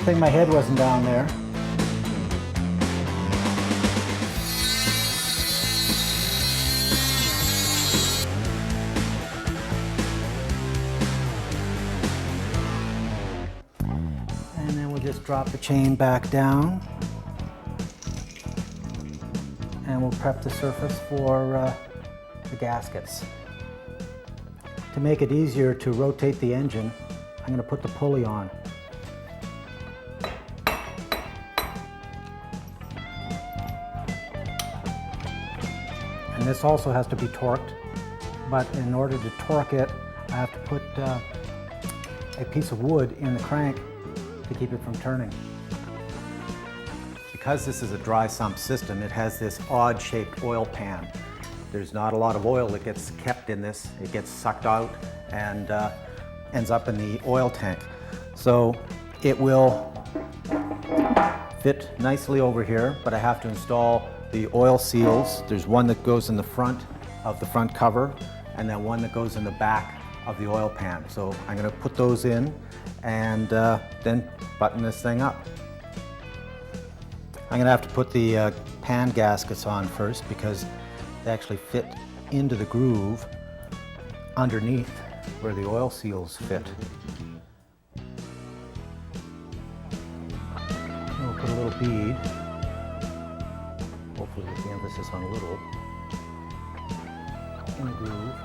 thing my head wasn't down there. And then we'll just drop the chain back down. And we'll prep the surface for the gaskets. To make it easier to rotate the engine, I'm going to put the pulley on. And this also has to be torqued, but in order to torque it, I have to put a piece of wood in the crank to keep it from turning. Because this is a dry sump system, it has this odd-shaped oil pan. There's not a lot of oil that gets kept in this. It gets sucked out and ends up in the oil tank. So it will fit nicely over here, but I have to install the oil seals. There's one that goes in the front of the front cover, and then one that goes in the back of the oil pan. So I'm going to put those in and then button this thing up. I'm going to have to put the pan gaskets on first because they actually fit into the groove underneath where the oil seals fit. And we'll put a little bead, hopefully with the emphasis on little, in the groove.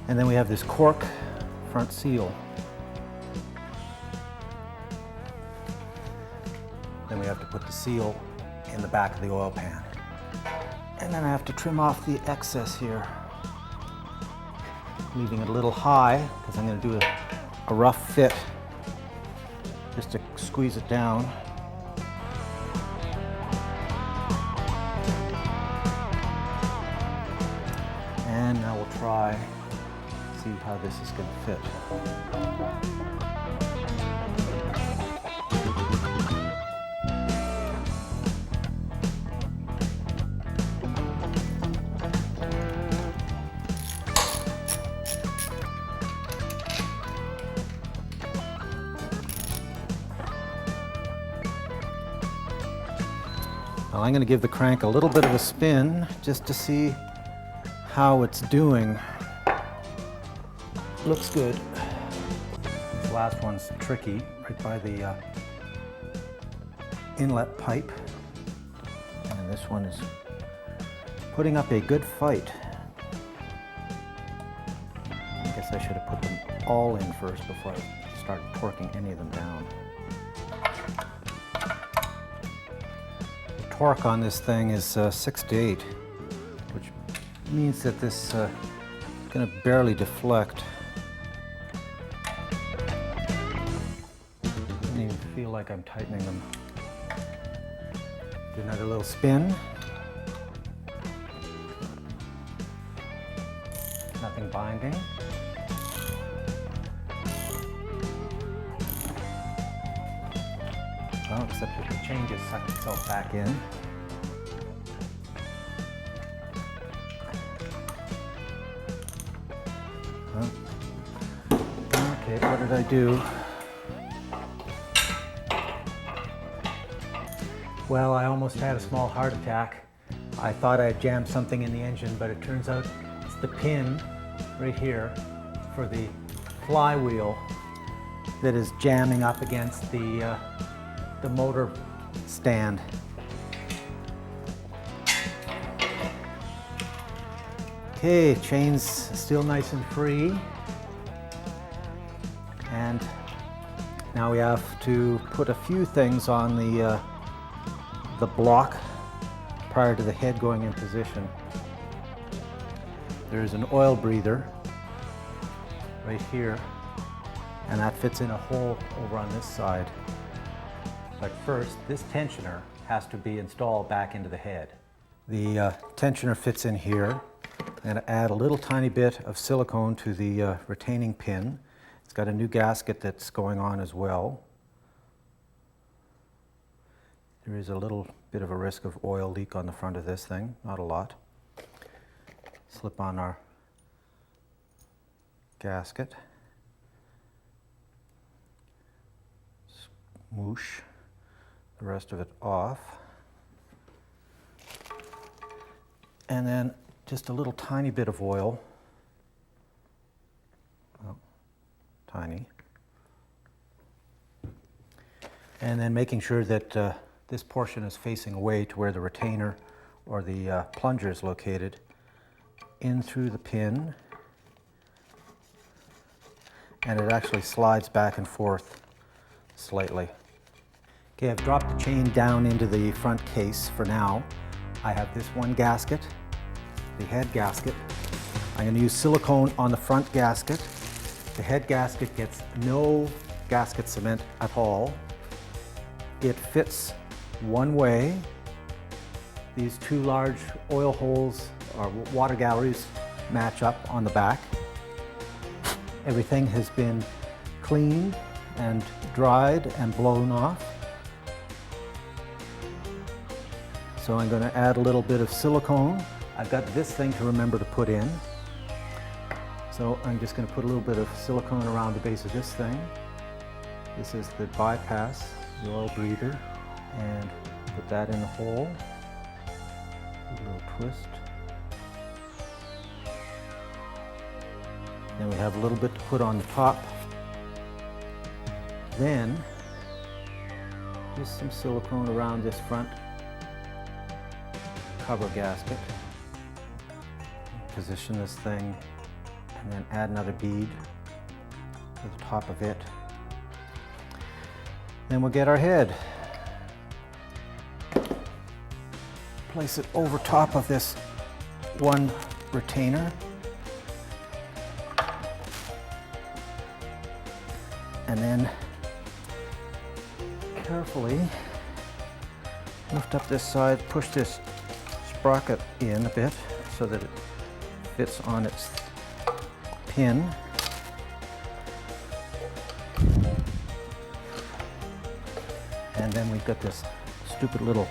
And then we have this cork front seal. Then we have to put the seal in the back of the oil pan. And then I have to trim off the excess here, leaving it a little high because I'm going to do a rough fit just to squeeze it down. And now we'll try, see how this is going to fit. Well, I'm going to give the crank a little bit of a spin just to see how it's doing. Looks good. This last one's tricky, right by the inlet pipe. And this one is putting up a good fight. I guess I should have put them all in first before I start torquing any of them down. The torque on this thing is 6 to 8, which means that this is going to barely deflect. Doesn't even feel like I'm tightening them. Do another little spin. Nothing binding. Well, except that the chain just sucked itself back in. Well, okay, what did I do? Well, I almost had a small heart attack. I thought I had jammed something in the engine, but it turns out it's the pin right here for the flywheel that is jamming up against the motor stand. Okay, chain's still nice and free. And now we have to put a few things on the block prior to the head going in position. There's an oil breather right here, and that fits in a hole over on this side. But first, this tensioner has to be installed back into the head. The tensioner fits in here. I'm going to add a little tiny bit of silicone to the retaining pin. It's got a new gasket that's going on as well. There is a little bit of a risk of oil leak on the front of this thing, not a lot. Slip on our gasket. moosh the rest of it off. And then just a little tiny bit of oil, oh, tiny. And then making sure that this portion is facing away to where the retainer or the plunger is located, in through the pin, and it actually slides back and forth slightly. Okay, I've dropped the chain down into the front case for now. I have this one gasket, the head gasket. I'm going to use silicone on the front gasket. The head gasket gets no gasket cement at all. It fits one way. These two large oil holes or water galleries match up on the back. Everything has been cleaned and dried and blown off. So I'm going to add a little bit of silicone. I've got this thing to remember to put in. So I'm just going to put a little bit of silicone around the base of this thing. This is the bypass, the oil breather, and put that in the hole. A little twist. Then we have a little bit to put on the top. Then just some silicone around this front cover gasket. Position this thing and then add another bead to the top of it. Then we'll get our head. Place it over top of this one retainer. And then carefully lift up this side, push this sprocket in a bit so that it fits on its pin. And then we've got this stupid little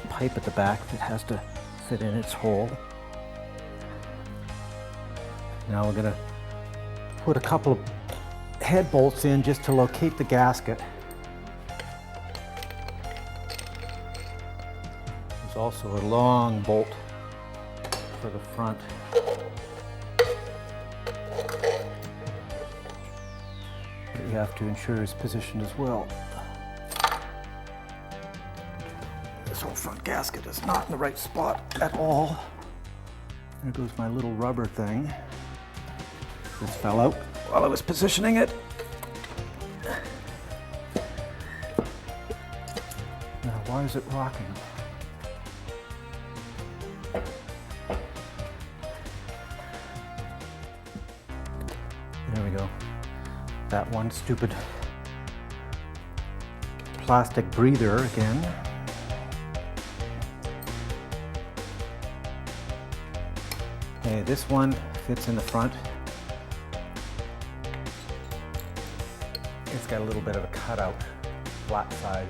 pipe at the back that has to fit in its hole. Now we're going to put a couple of head bolts in just to locate the gasket. There's also a long bolt for the front. That you have to ensure is positioned as well. This whole front gasket is not in the right spot at all. There goes my little rubber thing. This fell out while I was positioning it. Now, why is it rocking? There we go. That one stupid plastic breather again. Okay, this one fits in the front. It's got a little bit of a cutout, flat side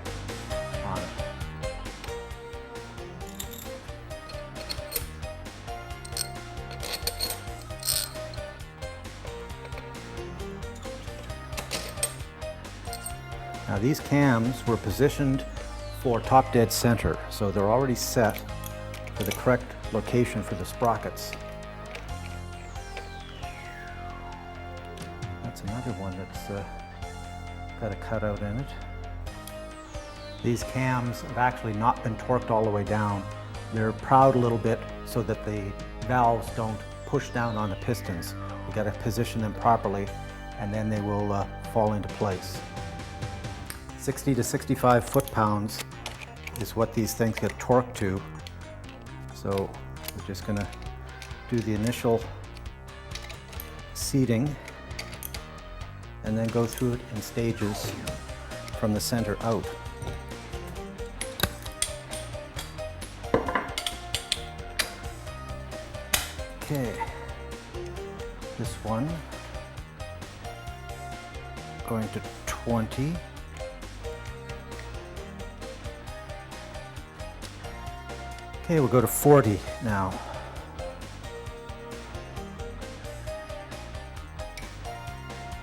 on it. Now these cams were positioned for top dead center, so they're already set for the correct location for the sprockets. That's another one that's got a cutout in it. These cams have actually not been torqued all the way down. They're proud a little bit so that the valves don't push down on the pistons. You got to position them properly and then they will fall into place. 60 to 65 foot-pounds is what these things get torqued to. So we're just going to do the initial seating and then go through it in stages from the center out. Okay, this one going to 20. Okay, we'll go to 40 now.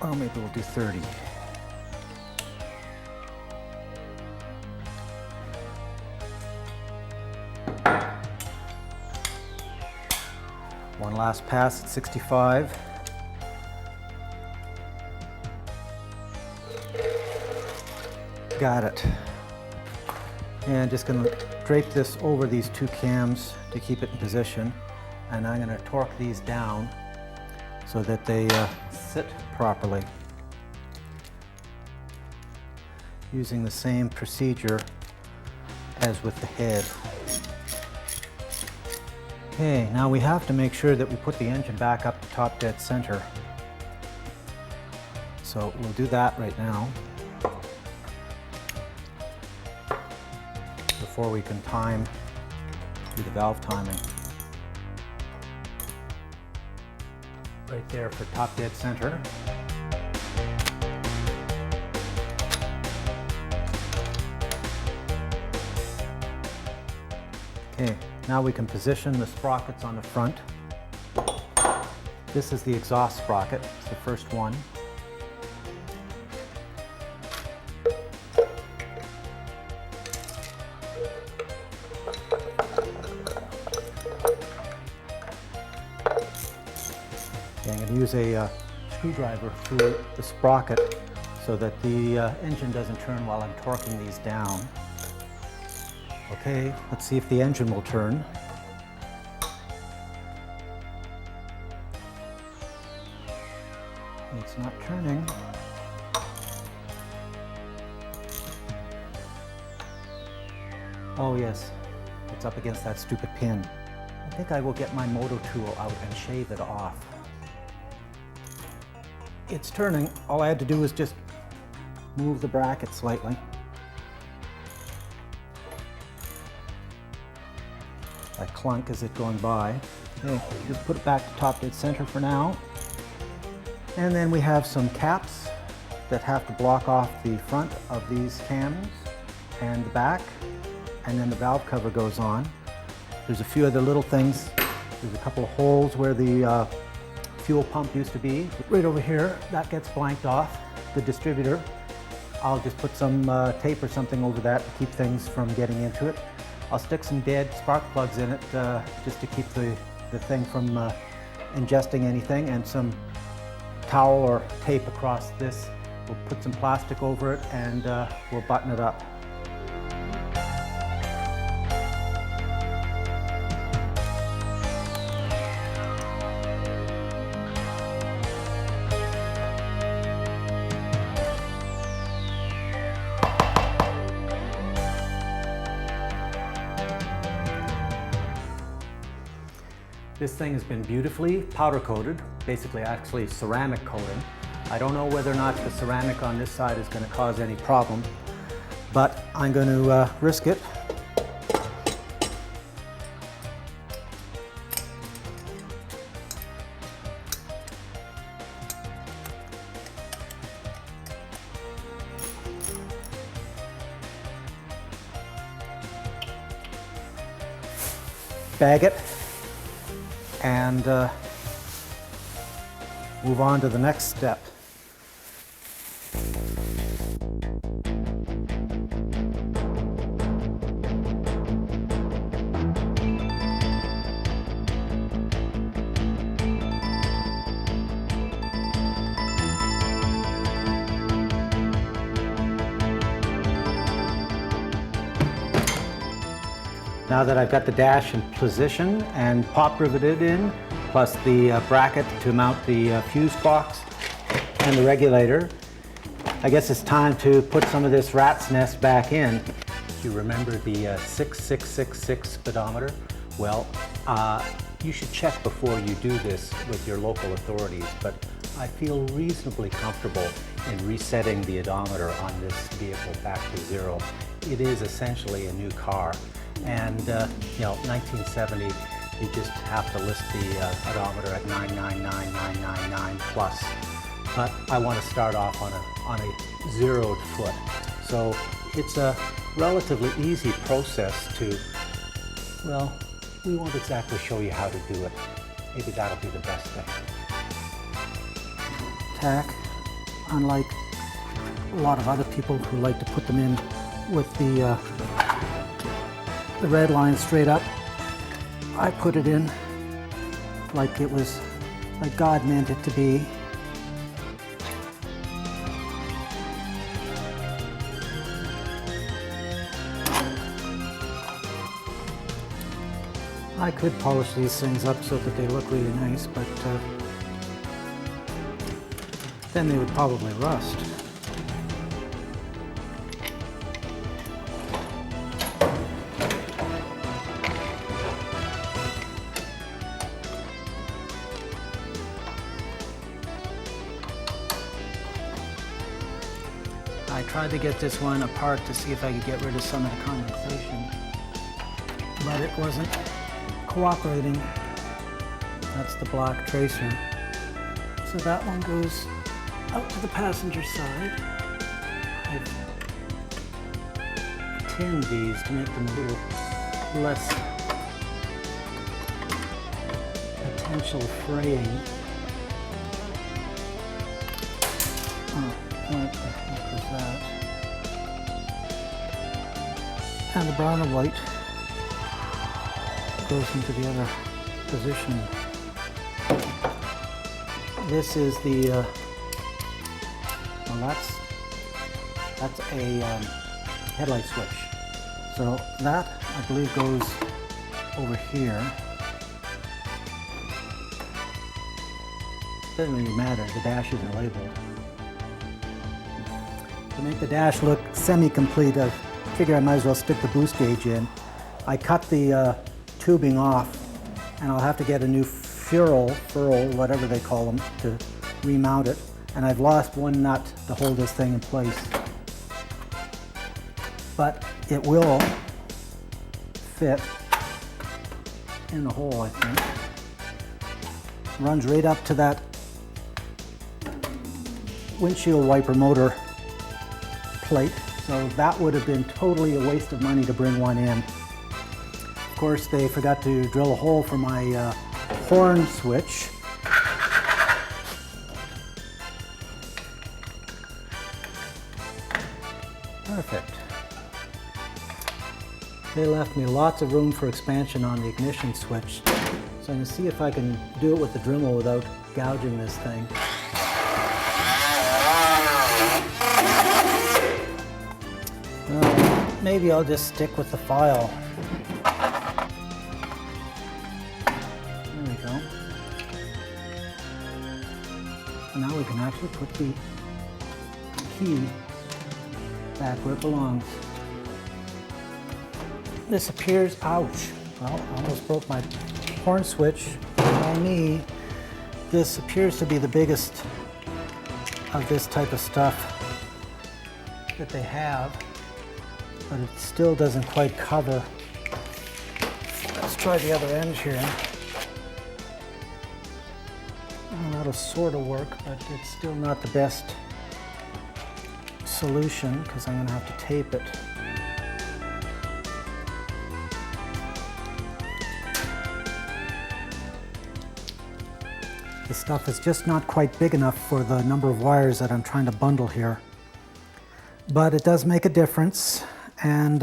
Or maybe we'll do 30. One last pass at 65. Got it. And just going to drape this over these two cams to keep it in position. And I'm going to torque these down so that they sit properly. Using the same procedure as with the head. Okay, now we have to make sure that we put the engine back up to top dead center. So we'll do that right now before we can do the valve timing. Right there for top dead center. Okay, now we can position the sprockets on the front. This is the exhaust sprocket, it's the first one. Okay, I'm going to use a screwdriver through the sprocket so that the engine doesn't turn while I'm torquing these down. Okay, let's see if the engine will turn. It's not turning. Oh yes, it's up against that stupid pin. I think I will get my moto tool out and shave it off. It's turning. All I had to do was just move the bracket slightly. I clunk as it going by. Okay, just put it back to top dead center for now. And then we have some caps that have to block off the front of these cams and the back, and then the valve cover goes on. There's a few other little things. There's a couple of holes where the fuel pump used to be. Right over here, that gets blanked off. The distributor, I'll just put some tape or something over that to keep things from getting into it. I'll stick some dead spark plugs in it just to keep the thing from ingesting anything, and some towel or tape across this. We'll put some plastic over it and we'll button it up. This thing has been beautifully powder coated, basically actually ceramic coating. I don't know whether or not the ceramic on this side is going to cause any problem, but I'm going to risk it. Bag it and move on to the next step. Now that I've got the dash in position and pop riveted in, plus the bracket to mount the fuse box and the regulator, I guess it's time to put some of this rat's nest back in. You remember the 6666 speedometer? Well, you should check before you do this with your local authorities, but I feel reasonably comfortable in resetting the odometer on this vehicle back to zero. It is essentially a new car. And, 1970, you just have to list the odometer at 999,999 plus. But I want to start off on a zeroed foot. So it's a relatively easy process to, well, we won't exactly show you how to do it. Maybe that'll be the best thing. Tack, unlike a lot of other people who like to put them in with the the red line straight up. I put it in like it was, like God meant it to be. I could polish these things up so that they look really nice, but then they would probably rust. I tried to get this one apart to see if I could get rid of some of the condensation, but it wasn't cooperating. That's the black tracer. So that one goes out to the passenger side. I've tinned these to make them a little less potential fraying. Oh, what the heck was that? And the brown and white goes into the other position. This is the, well, that's a headlight switch. So that, I believe, goes over here. Doesn't really matter, the dash isn't labeled. To make the dash look semi-complete, I figure I might as well stick the boost gauge in. I cut the tubing off, and I'll have to get a new furl, whatever they call them, to remount it. And I've lost one nut to hold this thing in place. But it will fit in the hole, I think. Runs right up to that windshield wiper motor plate. So that would have been totally a waste of money to bring one in. Of course, they forgot to drill a hole for my horn switch. Perfect. They left me lots of room for expansion on the ignition switch. So I'm going to see if I can do it with the Dremel without gouging this thing. Maybe I'll just stick with the file. There we go. And now we can actually put the key back where it belongs. This appears, ouch, well, I almost broke my horn switch on me. This appears to be the biggest of this type of stuff that they have, but it still doesn't quite cover. Let's try the other end here. Well, that'll sort of work, but it's still not the best solution because I'm going to have to tape it. The stuff is just not quite big enough for the number of wires that I'm trying to bundle here. But it does make a difference, and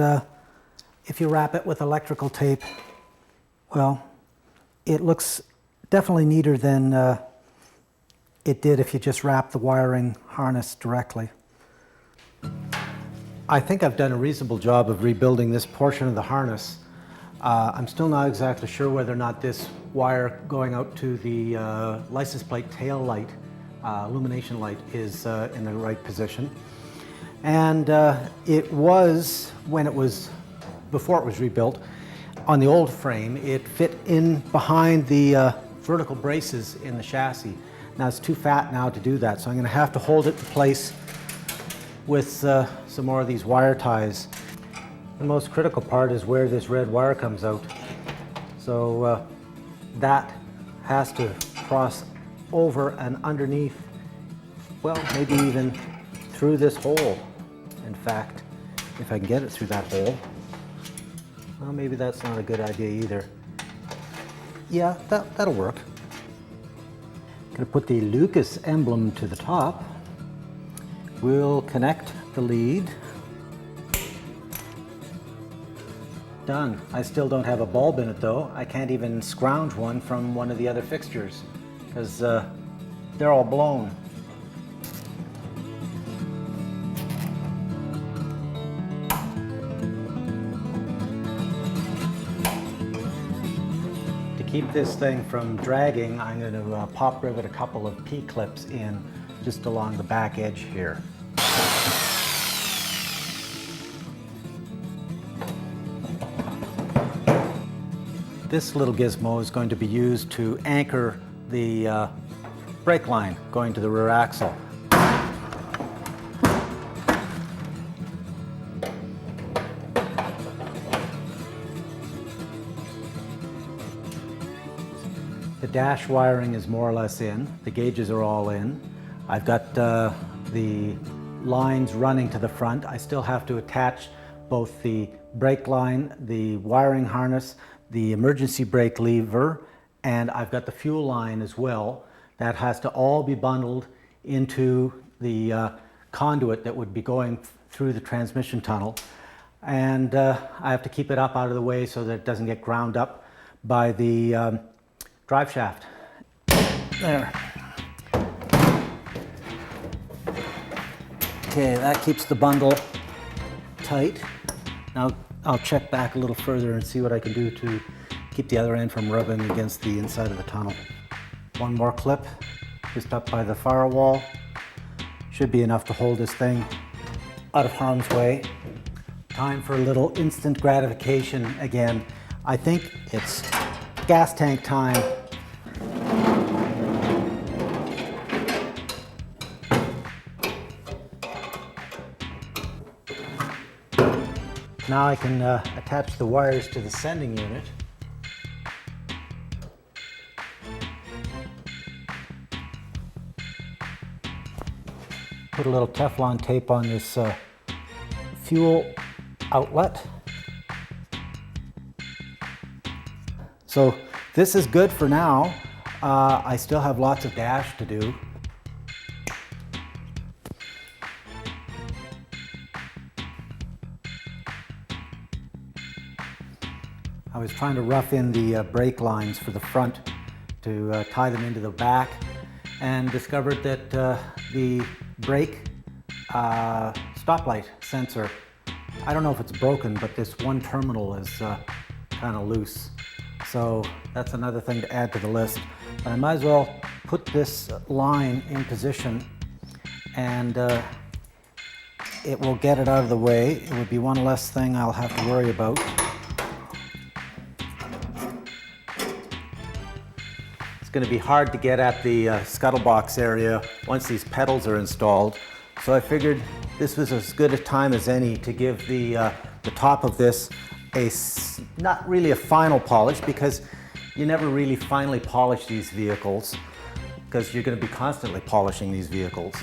if you wrap it with electrical tape, well, it looks definitely neater than it did if you just wrap the wiring harness directly. I think I've done a reasonable job of rebuilding this portion of the harness. I'm still not exactly sure whether or not this wire going out to the license plate tail light, illumination light, is in the right position. And it was, before it was rebuilt, on the old frame, it fit in behind the vertical braces in the chassis. Now it's too fat now to do that, so I'm going to have to hold it in place with some more of these wire ties. The most critical part is where this red wire comes out. So that has to cross over and underneath, well, maybe even through this hole. In fact, if I can get it through that hole. Well, maybe that's not a good idea either. Yeah, that'll work. Gonna put the Lucas emblem to the top. We'll connect the lead. done. I still don't have a bulb in it though. I can't even scrounge one from one of the other fixtures because they're all blown. To keep this thing from dragging, I'm going to pop rivet a couple of P-clips in just along the back edge here. This little gizmo is going to be used to anchor the brake line going to the rear axle. The dash wiring is more or less in. The gauges are all in. I've got the lines running to the front. I still have to attach both the brake line, the wiring harness, the emergency brake lever, and I've got the fuel line as well. That has to all be bundled into the conduit that would be going through the transmission tunnel. And I have to keep it up out of the way so that it doesn't get ground up by the drive shaft. There. Okay, that keeps the bundle tight. Now I'll check back a little further and see what I can do to keep the other end from rubbing against the inside of the tunnel. One more clip, just up by the firewall. Should be enough to hold this thing out of harm's way. Time for a little instant gratification again. I think it's gas tank time. Now I can attach the wires to the sending unit. Put a little Teflon tape on this fuel outlet. So this is good for now. I still have lots of dash to do. I was trying to rough in the brake lines for the front to tie them into the back, and discovered that the brake stoplight sensor, I don't know if it's broken, but this one terminal is kind of loose. So that's another thing to add to the list. But I might as well put this line in position, and it will get it out of the way. It would be one less thing I'll have to worry about. It's going to be hard to get at the scuttle box area once these pedals are installed. So I figured this was as good a time as any to give the top of this not really a final polish, because you never really finally polish these vehicles, because you're going to be constantly polishing these vehicles.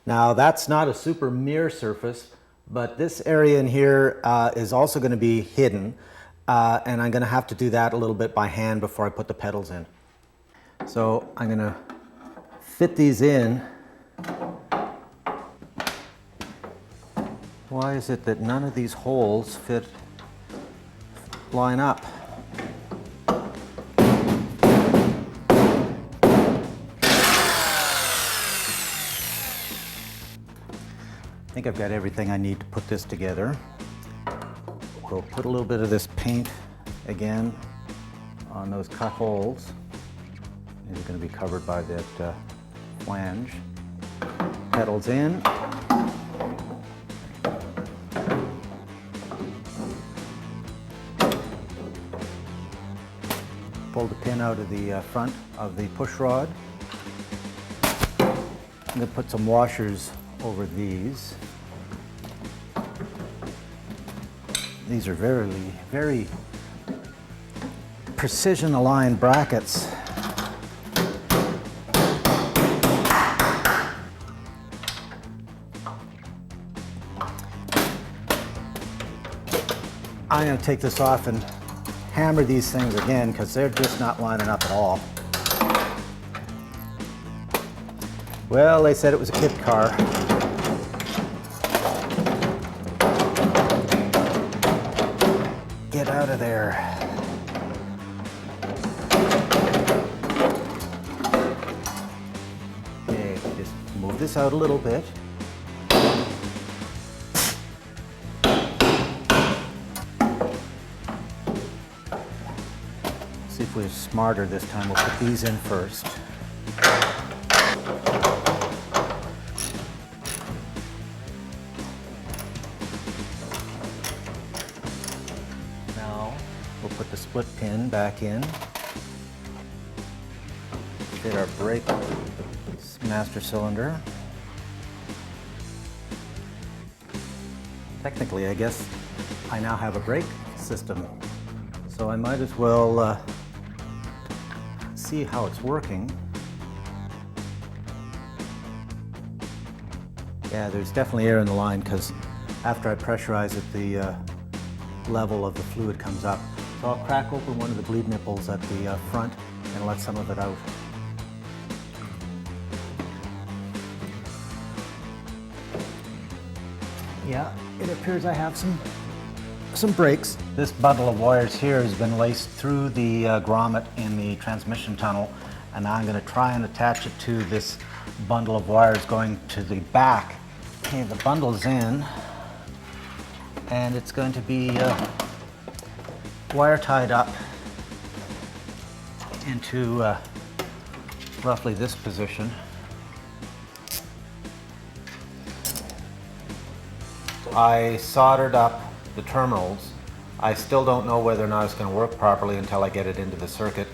Now that's not a super mirror surface, but this area in here is also going to be hidden. And I'm going to have to do that a little bit by hand before I put the pedals in. So I'm going to fit these in. Why is it that none of these holes line up? I think I've got everything I need to put this together. We'll put a little bit of this paint again on those cut holes. These are going to be covered by that flange. Pedals in. Pull the pin out of the front of the push rod. I'm going to put some washers over these. These are very, very precision aligned brackets. I'm going to take this off and hammer these things again, because they're just not lining up at all. Well, they said it was a kit car. get out of there. Okay, just move this out a little bit. See if we're smarter this time. We'll put these in first. Now we'll put the split pin back in. Fit our brake master cylinder. Technically, I guess I now have a brake system, so I might as well see how it's working. Yeah, there's definitely air in the line because after I pressurize it, the level of the fluid comes up. So I'll crack open one of the bleed nipples at the front and let some of it out. Yeah, it appears I have some brakes. This bundle of wires here has been laced through the grommet in the transmission tunnel, and now I'm going to try and attach it to this bundle of wires going to the back. Okay, the bundle's in, and it's going to be wire tied up into roughly this position. I soldered up the terminals. I still don't know whether or not it's going to work properly until I get it into the circuit.